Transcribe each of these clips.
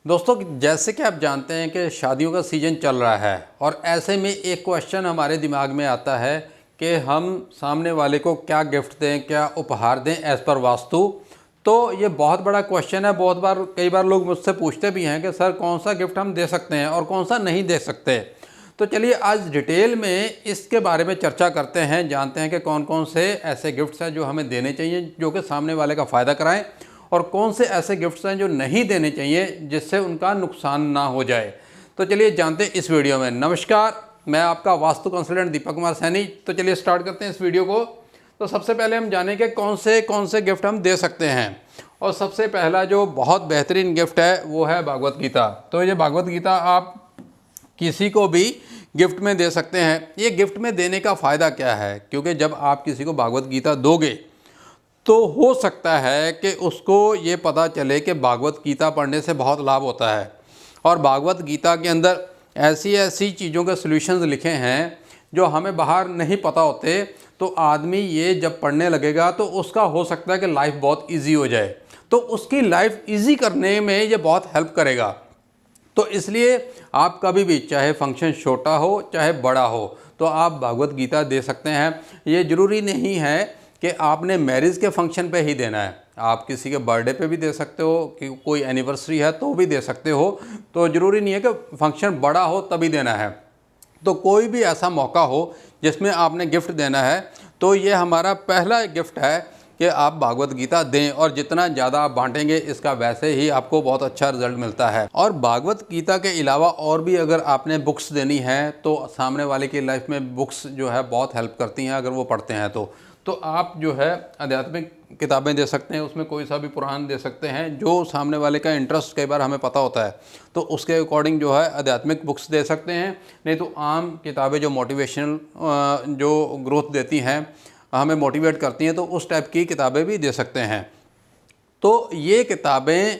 दोस्तों, जैसे कि आप जानते हैं कि शादियों का सीज़न चल रहा है और ऐसे में एक क्वेश्चन हमारे दिमाग में आता है कि हम सामने वाले को क्या गिफ्ट दें, क्या उपहार दें एज़ पर वास्तु। तो ये बहुत बड़ा क्वेश्चन है। बहुत बार कई बार लोग मुझसे पूछते भी हैं कि सर कौन सा गिफ्ट हम दे सकते हैं और कौन सा नहीं दे सकते। तो चलिए आज डिटेल में इसके बारे में चर्चा करते हैं, जानते हैं कि कौन कौन से ऐसे गिफ्ट्स हैं जो हमें देने चाहिए जो कि सामने वाले का फ़ायदा कराएं और कौन से ऐसे गिफ्ट्स हैं जो नहीं देने चाहिए जिससे उनका नुकसान ना हो जाए। तो चलिए जानते हैं इस वीडियो में। नमस्कार, मैं आपका वास्तु कंसल्टेंट दीपक कुमार सैनी। तो चलिए स्टार्ट करते हैं इस वीडियो को। तो सबसे पहले हम जानें कि कौन से गिफ्ट हम दे सकते हैं। और सबसे पहला जो बहुत बेहतरीन गिफ्ट है वो है भागवत गीता। तो ये भागवत गीता आप किसी को भी गिफ्ट में दे सकते हैं। ये गिफ्ट में देने का फ़ायदा क्या है, क्योंकि जब आप किसी को भागवत गीता दोगे तो हो सकता है कि उसको ये पता चले कि भागवत गीता पढ़ने से बहुत लाभ होता है और भागवत गीता के अंदर ऐसी ऐसी चीज़ों के सॉल्यूशंस लिखे हैं जो हमें बाहर नहीं पता होते। तो आदमी ये जब पढ़ने लगेगा तो उसका हो सकता है कि लाइफ बहुत इजी हो जाए, तो उसकी लाइफ इजी करने में ये बहुत हेल्प करेगा। तो इसलिए आप कभी भी, चाहे फंक्शन छोटा हो चाहे बड़ा हो, तो आप भागवत गीता दे सकते हैं। ये ज़रूरी नहीं है कि आपने मैरिज के फंक्शन पे ही देना है, आप किसी के बर्थडे पे भी दे सकते हो, कि कोई एनिवर्सरी है तो भी दे सकते हो। तो ज़रूरी नहीं है कि फंक्शन बड़ा हो तभी देना है। तो कोई भी ऐसा मौका हो जिसमें आपने गिफ्ट देना है, तो ये हमारा पहला गिफ्ट है कि आप भागवत गीता दें। और जितना ज़्यादा आप बांटेंगे इसका वैसे ही आपको बहुत अच्छा रिजल्ट मिलता है। और भागवत गीता के अलावा और भी अगर आपने बुक्स देनी है तो सामने वाले की लाइफ में बुक्स जो है बहुत हेल्प करती हैं अगर वो पढ़ते हैं तो आप जो है आध्यात्मिक किताबें दे सकते हैं। उसमें कोई सा भी पुराण दे सकते हैं जो सामने वाले का इंटरेस्ट कई बार हमें पता होता है, तो उसके अकॉर्डिंग जो है आध्यात्मिक बुक्स दे सकते हैं। नहीं तो आम किताबें जो मोटिवेशनल जो ग्रोथ देती हैं, हमें मोटिवेट करती हैं, तो उस टाइप की किताबें भी दे सकते हैं। तो ये किताबें,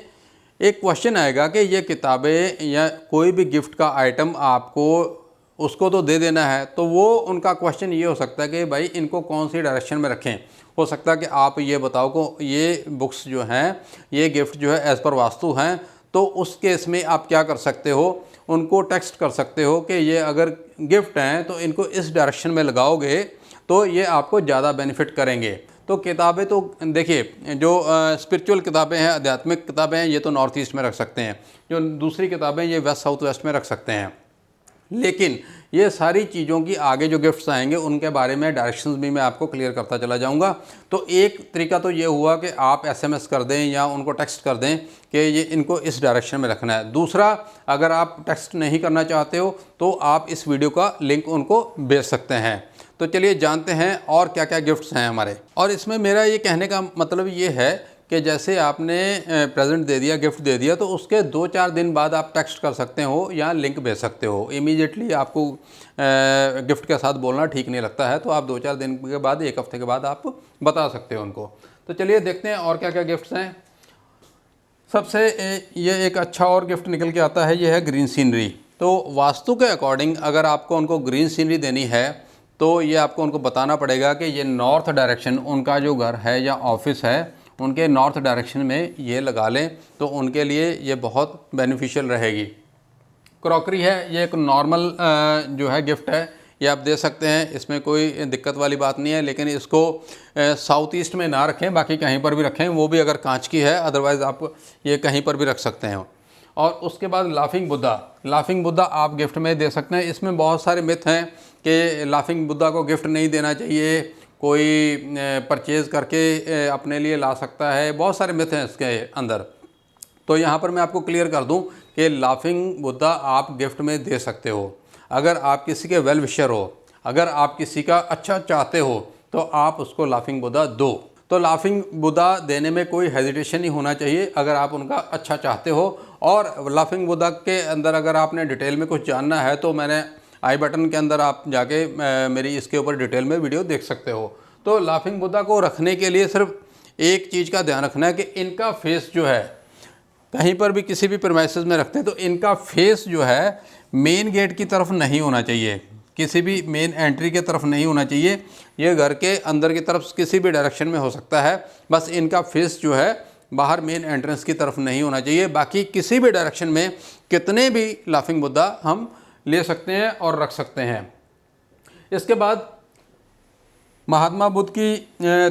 एक क्वेश्चन आएगा कि ये किताबें या कोई भी गिफ्ट का आइटम आपको उसको तो दे देना है, तो वो उनका क्वेश्चन ये हो सकता है कि भाई इनको कौन सी डायरेक्शन में रखें। हो सकता है कि आप ये बताओ को ये बुक्स जो हैं, ये गिफ्ट जो है एज़ पर वास्तु हैं, तो उस केस में आप क्या कर सकते हो, उनको टेक्स्ट कर सकते हो कि ये अगर गिफ्ट हैं तो इनको इस डायरेक्शन में लगाओगे तो ये आपको ज़्यादा बेनिफिट करेंगे। तो किताबें तो देखिए, जो स्पिरिचुअल किताबें हैं, आध्यात्मिक किताबें हैं, ये तो नॉर्थ ईस्ट में रख सकते हैं। जो दूसरी किताबें ये वेस्ट साउथ वेस्ट में रख सकते हैं। लेकिन ये सारी चीज़ों की आगे जो गिफ्ट्स आएंगे उनके बारे में डायरेक्शंस भी मैं आपको क्लियर करता चला जाऊंगा। तो एक तरीका तो ये हुआ कि आप एसएमएस कर दें या उनको टेक्स्ट कर दें कि ये इनको इस डायरेक्शन में रखना है। दूसरा, अगर आप टेक्स्ट नहीं करना चाहते हो तो आप इस वीडियो का लिंक उनको भेज सकते हैं। तो चलिए जानते हैं और क्या क्या गिफ्ट्स हैं हमारे। और इसमें मेरा ये कहने का मतलब ये है कि जैसे आपने प्रेजेंट दे दिया, गिफ्ट दे दिया, तो उसके 2-4 दिन बाद आप टेक्स्ट कर सकते हो या लिंक भेज सकते हो। इमीडिएटली आपको गिफ्ट के साथ बोलना ठीक नहीं लगता है, तो आप 2-4 दिन के बाद, 1 हफ्ते के बाद आप बता सकते हो उनको। तो चलिए देखते हैं और क्या क्या गिफ्ट्स हैं। सबसे ये एक अच्छा और गिफ्ट निकल के आता है, ये है ग्रीन सीनरी। तो वास्तु के अकॉर्डिंग अगर आपको उनको ग्रीन सीनरी देनी है तो ये आपको उनको बताना पड़ेगा कि ये नॉर्थ डायरेक्शन, उनका जो घर है या ऑफिस है उनके नॉर्थ डायरेक्शन में ये लगा लें, तो उनके लिए ये बहुत बेनिफिशियल रहेगी। क्रॉकरी है, ये एक नॉर्मल जो है गिफ्ट है, ये आप दे सकते हैं, इसमें कोई दिक्कत वाली बात नहीं है। लेकिन इसको साउथ ईस्ट में ना रखें, बाकी कहीं पर भी रखें, वो भी अगर कांच की है, अदरवाइज़ आप ये कहीं पर भी रख सकते हैं। और उसके बाद लाफिंग बुद्धा आप गिफ्ट में दे सकते हैं। इसमें बहुत सारे मिथ हैं कि लाफिंग बुद्धा को गिफ्ट नहीं देना चाहिए, कोई परचेज़ करके अपने लिए ला सकता है, बहुत सारे मिथ हैं इसके अंदर। तो यहाँ पर मैं आपको क्लियर कर दूँ कि लाफिंग बुद्धा आप गिफ्ट में दे सकते हो। अगर आप किसी के वेल विशर हो, अगर आप किसी का अच्छा चाहते हो, तो आप उसको लाफिंग बुद्धा दो। तो लाफिंग बुद्धा देने में कोई हेजिटेशन नहीं होना चाहिए अगर आप उनका अच्छा चाहते हो। और लाफिंग बुद्धा के अंदर अगर आपने डिटेल में कुछ जानना है तो मैंने आई बटन के अंदर आप जाके मेरी इसके ऊपर डिटेल में वीडियो देख सकते हो। तो लाफिंग बुद्धा को रखने के लिए सिर्फ एक चीज़ का ध्यान रखना है कि इनका फेस जो है, कहीं पर भी किसी भी प्रीमाइसेस में रखते हैं तो इनका फेस जो है मेन गेट की तरफ नहीं होना चाहिए, किसी भी मेन एंट्री की तरफ नहीं होना चाहिए। ये घर के अंदर की तरफ किसी भी डायरेक्शन में हो सकता है, बस इनका फेस जो है बाहर मेन एंट्रेंस की तरफ नहीं होना चाहिए। बाकी किसी भी डायरेक्शन में कितने भी लाफिंग बुद्धा हम ले सकते हैं और रख सकते हैं। इसके बाद महात्मा बुद्ध की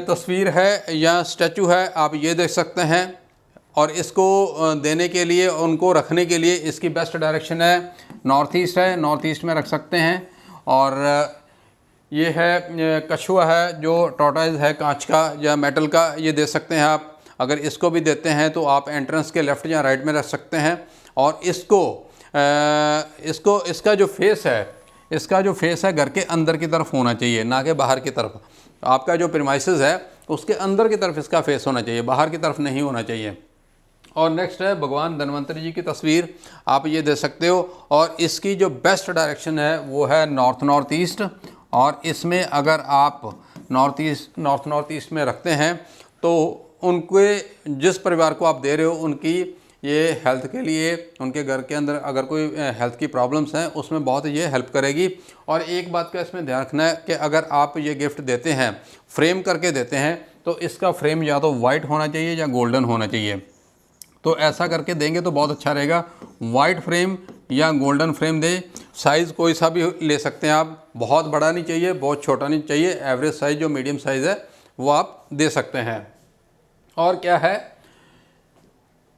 तस्वीर है या स्टैचू है, आप ये देख सकते हैं। और इसको देने के लिए, उनको रखने के लिए इसकी बेस्ट डायरेक्शन है नॉर्थ ईस्ट है, नॉर्थ ईस्ट में रख सकते हैं। और ये है कछुआ है जो टॉर्टोइज है, कांच का या मेटल का, ये दे सकते हैं आप। अगर इसको भी देते हैं तो आप एंट्रेंस के लेफ़्ट या राइट में रख सकते हैं। और इसका जो फेस है घर के अंदर की तरफ होना चाहिए, ना कि बाहर की तरफ। आपका जो प्रीमाइसेस है उसके अंदर की तरफ इसका फेस होना चाहिए, बाहर की तरफ नहीं होना चाहिए। और नेक्स्ट है भगवान धन्वंतरी जी की तस्वीर, आप ये दे सकते हो। और इसकी जो बेस्ट डायरेक्शन है वो है नॉर्थ ईस्ट। और इसमें अगर आप नॉर्थ ईस्ट में रखते हैं तो उनके जिस परिवार को आप दे रहे हो उनकी ये हेल्थ के लिए, उनके घर के अंदर अगर कोई हेल्थ की प्रॉब्लम्स हैं उसमें बहुत ये हेल्प करेगी। और एक बात का इसमें ध्यान रखना है कि अगर आप ये गिफ्ट देते हैं, फ्रेम करके देते हैं, तो इसका फ्रेम या तो वाइट होना चाहिए या गोल्डन होना चाहिए। तो ऐसा करके देंगे तो बहुत अच्छा रहेगा। वाइट फ्रेम या गोल्डन फ्रेम दे। साइज़ कोई सा भी ले सकते हैं आप, बहुत बड़ा नहीं चाहिए, बहुत छोटा नहीं चाहिए, एवरेज साइज़ जो मीडियम साइज़ है वो आप दे सकते हैं। और क्या है,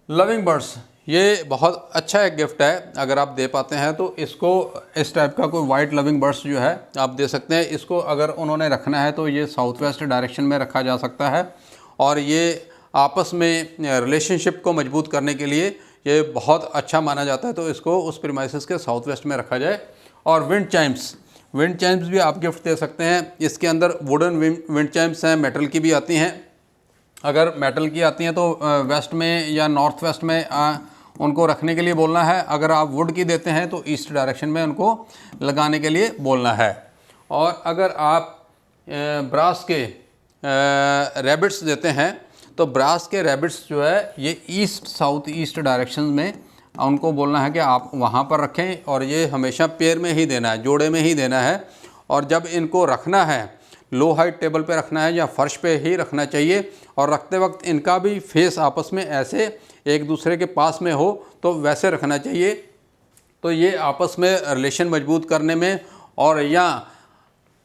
लविंग बर्ड्स, ये बहुत अच्छा एक गिफ्ट है। अगर आप दे पाते हैं तो इसको, इस टाइप का कोई वाइट लविंग बर्ड्स जो है आप दे सकते हैं। इसको अगर उन्होंने रखना है तो ये साउथ वेस्ट डायरेक्शन में रखा जा सकता है। और ये आपस में रिलेशनशिप को मजबूत करने के लिए ये बहुत अच्छा माना जाता है। तो इसको उस प्रीमाइसेस के साउथ वेस्ट में रखा जाए। और विंड चाइम्स भी आप गिफ्ट दे सकते हैं। इसके अंदर वुडन विंड चाइम्स हैं, मेटल की भी आती हैं। अगर मेटल की आती हैं तो वेस्ट में या नॉर्थ वेस्ट में उनको रखने के लिए बोलना है। अगर आप वुड की देते हैं तो ईस्ट डायरेक्शन में उनको लगाने के लिए बोलना है। और अगर आप ब्रास के रैबिट्स देते हैं तो ब्रास के रैबिट्स जो है ये ईस्ट साउथ ईस्ट डायरेक्शन में उनको बोलना है कि आप वहाँ पर रखें। और ये हमेशा पेयर में ही देना है, जोड़े में ही देना है। और जब इनको रखना है लो हाइट टेबल पे रखना है या फर्श पे ही रखना चाहिए। और रखते वक्त इनका भी फेस आपस में ऐसे एक दूसरे के पास में हो तो वैसे रखना चाहिए। तो ये आपस में रिलेशन मजबूत करने में, और या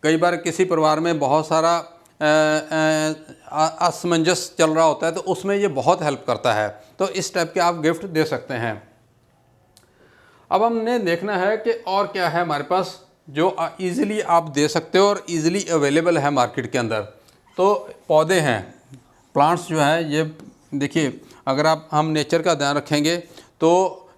कई बार किसी परिवार में बहुत सारा असमंजस चल रहा होता है तो उसमें ये बहुत हेल्प करता है। तो इस टाइप के आप गिफ्ट दे सकते हैं। अब हमने देखना है कि और क्या है हमारे पास जो ईज़िली आप दे सकते हो और ईज़िली अवेलेबल है मार्केट के अंदर। तो पौधे हैं, प्लांट्स जो है, ये देखिए, अगर हम नेचर का ध्यान रखेंगे तो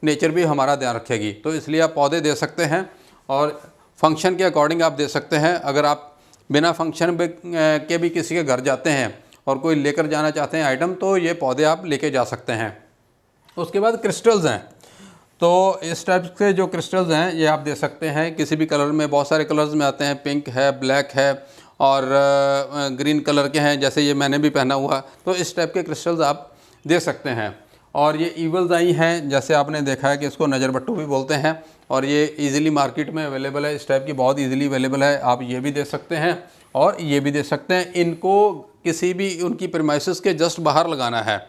नेचर भी हमारा ध्यान रखेगी। तो इसलिए आप पौधे दे सकते हैं और फंक्शन के अकॉर्डिंग आप दे सकते हैं। अगर आप बिना फंक्शन के भी किसी के घर जाते हैं और कोई लेकर जाना चाहते हैं आइटम, तो ये पौधे आप लेके जा सकते हैं। उसके बाद क्रिस्टल्स हैं, तो इस टाइप के जो क्रिस्टल्स हैं ये आप दे सकते हैं किसी भी कलर में। बहुत सारे कलर्स में आते हैं, पिंक है, ब्लैक है और ग्रीन कलर के हैं, जैसे ये मैंने भी पहना हुआ। तो इस टाइप के क्रिस्टल्स आप दे सकते हैं। और ये ईवल्स आई हैं, जैसे आपने देखा है कि इसको नज़र बट्टू भी बोलते हैं। और ये इजीली मार्केट में अवेलेबल है, इस टाइप की बहुत इजीली अवेलेबल है। आप ये भी दे सकते हैं और ये भी दे सकते हैं। इनको किसी भी उनकी प्रीमाइसेस के जस्ट बाहर लगाना है।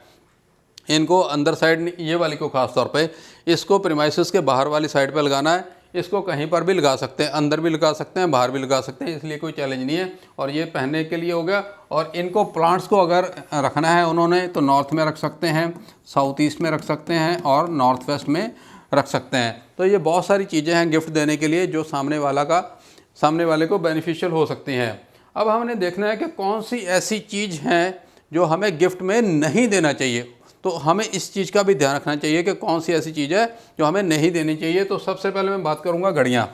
इनको अंदर साइड, ये वाली को ख़ास तौर पे इसको प्रीमाइसेस के बाहर वाली साइड पे लगाना है। इसको कहीं पर भी लगा सकते हैं, अंदर भी लगा सकते हैं, बाहर भी लगा सकते हैं, इसलिए कोई चैलेंज नहीं है। और ये पहनने के लिए हो गया। और इनको प्लांट्स को अगर रखना है उन्होंने तो नॉर्थ में रख सकते हैं, साउथ ईस्ट में रख सकते हैं और नॉर्थ वेस्ट में रख सकते हैं। तो ये बहुत सारी चीज़ें हैं गिफ्ट देने के लिए जो सामने वाले को बेनिफिशियल हो सकती हैं। अब हमने देखना है कि कौन सी ऐसी चीज़ हैं जो हमें गिफ्ट में नहीं देना चाहिए। तो हमें इस चीज़ का भी ध्यान रखना चाहिए कि कौन सी ऐसी चीज़ है जो हमें नहीं देनी चाहिए। तो सबसे पहले मैं बात करूंगा घड़ियाँ,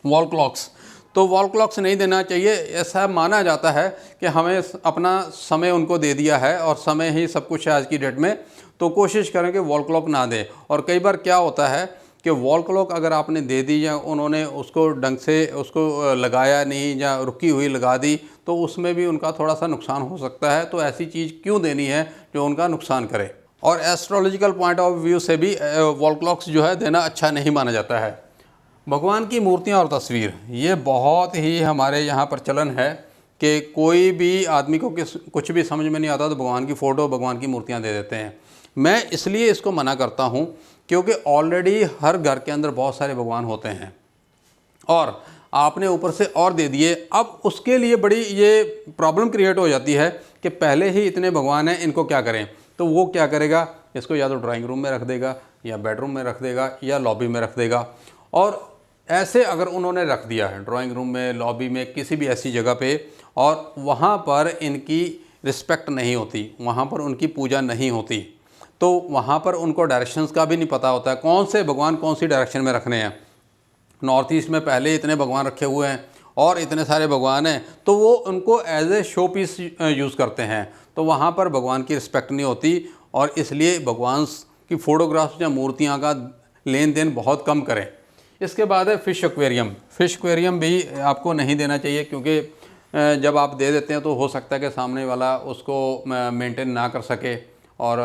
वॉल क्लॉक्स। तो वॉल क्लॉक्स नहीं देना चाहिए। ऐसा माना जाता है कि हमें अपना समय उनको दे दिया है और समय ही सब कुछ है आज की डेट में। तो कोशिश करें कि वॉल क्लॉक ना दें। और कई बार क्या होता है कि वॉल क्लॉक अगर आपने दे दी या उन्होंने उसको ढंग से उसको लगाया नहीं या रुकी हुई लगा दी तो उसमें भी उनका थोड़ा सा नुकसान हो सकता है। तो ऐसी चीज़ क्यों देनी है जो उनका नुकसान करे। और एस्ट्रोलॉजिकल पॉइंट ऑफ व्यू से भी वॉल क्लॉक्स जो है देना अच्छा नहीं माना जाता है। भगवान की मूर्तियाँ और तस्वीर, ये बहुत ही हमारे यहाँ पर चलन है कि कोई भी आदमी को कुछ भी समझ में नहीं आता तो भगवान की फ़ोटो, भगवान की मूर्तियाँ दे देते हैं। मैं इसलिए इसको मना करता हूँ क्योंकि ऑलरेडी हर घर के अंदर बहुत सारे भगवान होते हैं और आपने ऊपर से और दे दिए। अब उसके लिए बड़ी ये प्रॉब्लम क्रिएट हो जाती है कि पहले ही इतने भगवान हैं, इनको क्या करें। तो वो क्या करेगा, इसको या तो ड्राइंग रूम में रख देगा या बेडरूम में रख देगा या लॉबी में रख देगा। और ऐसे अगर उन्होंने रख दिया है ड्राइंग रूम में, लॉबी में, किसी भी ऐसी जगह पे, और वहाँ पर इनकी रिस्पेक्ट नहीं होती, वहाँ पर उनकी पूजा नहीं होती, तो वहाँ पर उनको डायरेक्शंस का भी नहीं पता होता है कौन से भगवान कौन सी डायरेक्शन में रखने हैं। नॉर्थ ईस्ट में पहले इतने भगवान रखे हुए हैं और इतने सारे भगवान हैं, तो वो उनको as a showpiece use करते हैं, तो वहाँ पर भगवान की रिस्पेक्ट नहीं होती। और इसलिए भगवान की फ़ोटोग्राफ्स या मूर्तियाँ का लेन देन बहुत कम करें। इसके बाद है फ़िश एक्वेरियम। फ़िश एक्वेरियम भी आपको नहीं देना चाहिए, क्योंकि जब आप दे देते हैं तो हो सकता है कि सामने वाला उसको मेंटेन ना कर सके और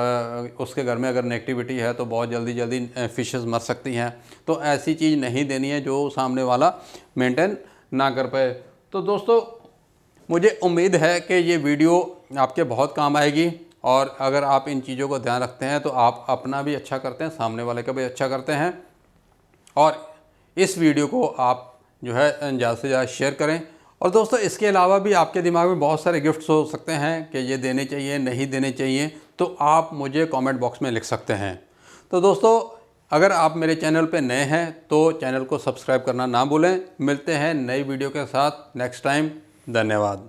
उसके घर में अगर नेगेटिविटी है तो बहुत जल्दी फ़िशेस मर सकती हैं। तो ऐसी चीज़ नहीं देनी है जो सामने वाला मेंटेन ना कर पाए। तो दोस्तों, मुझे उम्मीद है कि ये वीडियो आपके बहुत काम आएगी, और अगर आप इन चीज़ों को ध्यान रखते हैं तो आप अपना भी अच्छा करते हैं, सामने वाले का भी अच्छा करते हैं। और इस वीडियो को आप जो है ज़्यादा से ज़्यादा शेयर करें। और दोस्तों, इसके अलावा भी आपके दिमाग में बहुत सारे गिफ्ट्स हो सकते हैं कि ये देने चाहिए, नहीं देने चाहिए, तो आप मुझे कमेंट बॉक्स में लिख सकते हैं। तो दोस्तों, अगर आप मेरे चैनल पे नए हैं तो चैनल को सब्सक्राइब करना ना भूलें। मिलते हैं नई वीडियो के साथ नेक्स्ट टाइम। धन्यवाद।